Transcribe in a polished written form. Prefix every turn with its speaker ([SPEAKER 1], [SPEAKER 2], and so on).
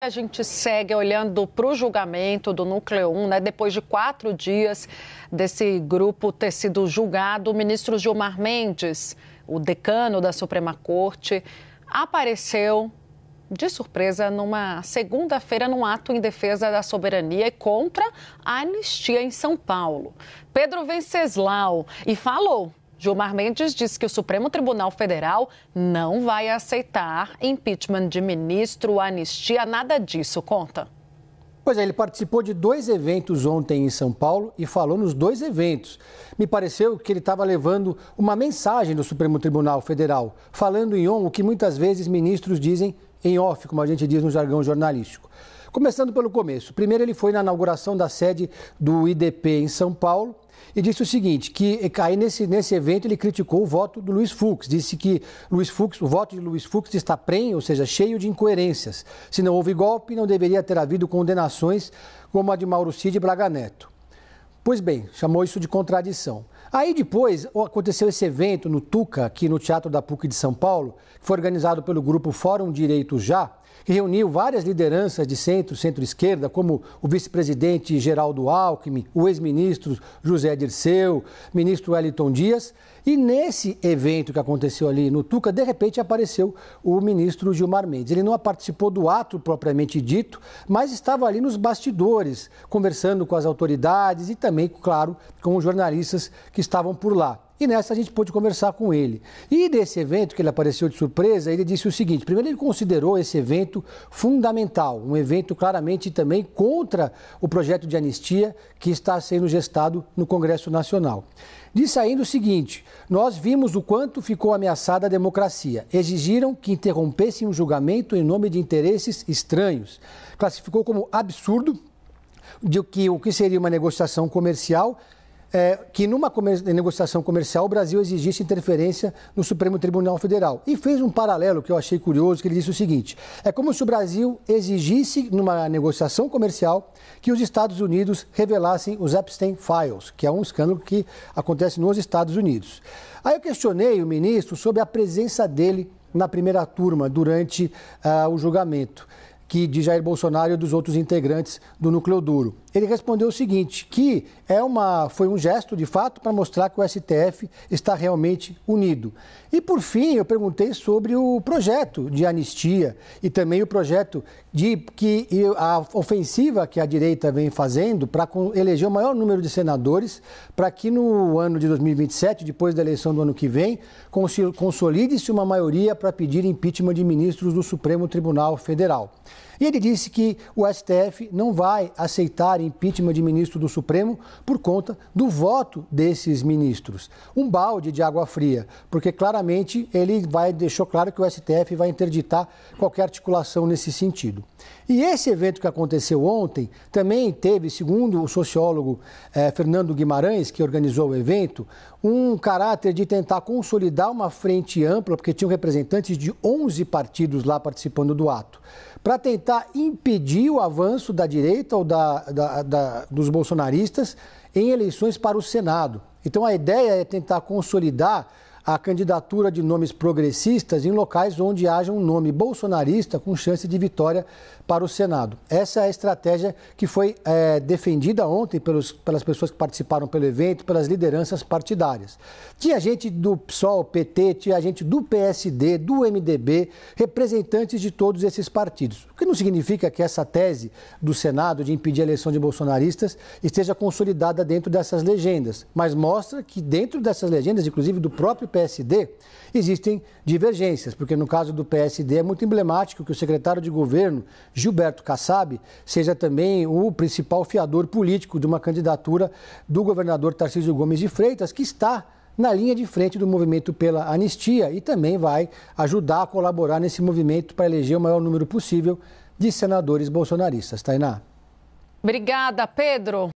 [SPEAKER 1] A gente segue olhando para o julgamento do Núcleo 1, né? Depois de 4 dias desse grupo ter sido julgado, o ministro Gilmar Mendes, o decano da Suprema Corte, apareceu de surpresa numa segunda-feira num ato em defesa da soberania e contra a anistia em São Paulo. Pedro Venceslau e falou. Gilmar Mendes disse que o Supremo Tribunal Federal não vai aceitar impeachment de ministro, anistia, nada disso. Conta.
[SPEAKER 2] Pois é, ele participou de 2 eventos ontem em São Paulo e falou nos 2 eventos. Me pareceu que ele estava levando uma mensagem do Supremo Tribunal Federal, falando em on o que muitas vezes ministros dizem em off, como a gente diz no jargão jornalístico. Começando pelo começo. Primeiro ele foi na inauguração da sede do IDP em São Paulo e disse o seguinte, que aí nesse evento ele criticou o voto do Luiz Fux. Disse que o voto de Luiz Fux está prenhe, ou seja, cheio de incoerências. Se não houve golpe, não deveria ter havido condenações como a de Mauro Cid e Braga Neto. Pois bem, chamou isso de contradição. Aí depois aconteceu esse evento no Tuca, aqui no Teatro da PUC de São Paulo, que foi organizado pelo grupo Fórum Direito Já, que reuniu várias lideranças de centro-esquerda, como o vice-presidente Geraldo Alckmin, o ex-ministro José Dirceu, ministro Wellington Dias. E nesse evento que aconteceu ali no Tuca, de repente apareceu o ministro Gilmar Mendes. Ele não participou do ato propriamente dito, mas estava ali nos bastidores, conversando com as autoridades e também, claro, com os jornalistas que estavam por lá. E nessa a gente pôde conversar com ele. E nesse evento, que ele apareceu de surpresa, ele disse o seguinte: primeiro, ele considerou esse evento fundamental, um evento claramente também contra o projeto de anistia que está sendo gestado no Congresso Nacional. Disse ainda o seguinte: nós vimos o quanto ficou ameaçada a democracia. Exigiram que interrompessem um julgamento em nome de interesses estranhos. Classificou como absurdo de que o que seria uma negociação comercial, que numa negociação comercial o Brasil exigisse interferência no Supremo Tribunal Federal. E fez um paralelo que eu achei curioso, que ele disse o seguinte: é como se o Brasil exigisse numa negociação comercial que os Estados Unidos revelassem os Epstein Files, que é um escândalo que acontece nos Estados Unidos. Aí eu questionei o ministro sobre a presença dele na primeira turma durante o julgamento de Jair Bolsonaro e dos outros integrantes do Núcleo Duro. Ele respondeu o seguinte, que foi um gesto, de fato, para mostrar que o STF está realmente unido. E, por fim, eu perguntei sobre o projeto de anistia e também o projeto a ofensiva que a direita vem fazendo para eleger o maior número de senadores, para que no ano de 2027, depois da eleição do ano que vem, consolide-se uma maioria para pedir impeachment de ministros do Supremo Tribunal Federal. E ele disse que o STF não vai aceitar impeachment de ministro do Supremo por conta do voto desses ministros. Um balde de água fria, porque claramente ele deixou claro que o STF vai interditar qualquer articulação nesse sentido. E esse evento que aconteceu ontem também teve, segundo o sociólogo Fernando Guimarães, que organizou o evento, um caráter de tentar consolidar uma frente ampla, porque tinham representantes de 11 partidos lá participando do ato, para tentar impedir o avanço da direita ou dos bolsonaristas em eleições para o Senado. Então a ideia é tentar consolidar a candidatura de nomes progressistas em locais onde haja um nome bolsonarista com chance de vitória para o Senado. Essa é a estratégia que foi defendida ontem pelas pessoas que participaram pelo evento, pelas lideranças partidárias. Tinha gente do PSOL, PT, tinha gente do PSD, do MDB, representantes de todos esses partidos. O que não significa que essa tese do Senado de impedir a eleição de bolsonaristas esteja consolidada dentro dessas legendas, mas mostra que dentro dessas legendas, inclusive do próprio PSD, existem divergências, porque no caso do PSD é muito emblemático que o secretário de governo, Gilberto Kassab, seja também o principal fiador político de uma candidatura do governador Tarcísio Gomes de Freitas, que está na linha de frente do movimento pela anistia e também vai ajudar a colaborar nesse movimento para eleger o maior número possível de senadores bolsonaristas. Tainá.
[SPEAKER 1] Obrigada, Pedro.